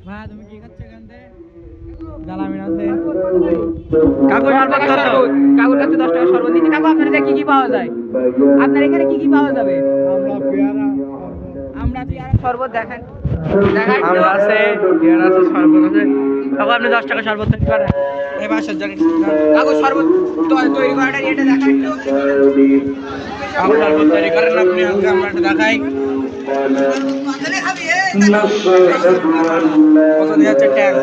ভাই তুমি কি খাচ্ছ এখান থেকে? জালামিন আছে। কাকুর শরবত কত? কাকুর কাছে 10 টাকা শরবত দিচ্ছি। কাকু আপনার এখানে কি কি পাওয়া যায়? আপনার এখানে কি কি পাওয়া যাবে? আমরা পেয়ারা শরবত দেখান। দেখান তো। আমরা আছে, পেয়ারা আছে, শরবত আছে। কাকু আপনি 10 টাকা শরবত তৈরি করেন। এই বাসার জ্যাকেট। কাকু শরবত তৈরি করাটা এটা দেখান তো। কাকু শরবত তৈরি করেন আপনি, আমরা একটু দেখাই। কত দিয়ে হচ্ছে ট্যাঙ্ক?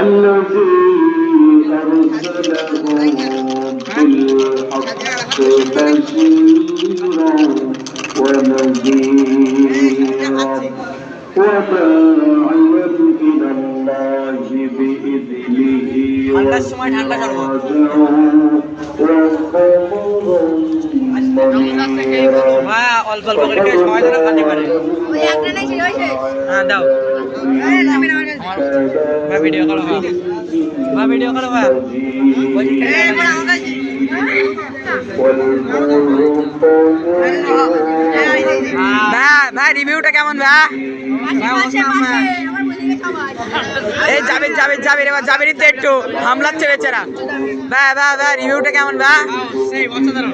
الذي أرسله بالحق بشيرا ونذيرا وداعيا إلى الله بإذنه وسراجا وقمرا منيرا অল্প অল্প করে খেয়ে সবাই যেন খাতে পারে। হ্যাঁ দাও ভাই, ভিডিও করো ভাই, ভিডিও করো ভাই। ভাই রিভিউটা কেমন ভাই? এই যাবেন এবার যাবেনই তো একটু হামলাচ্ছে বেচারা। ভাই রিভিউটা কেমন ভাই? সেই অসাধারণ।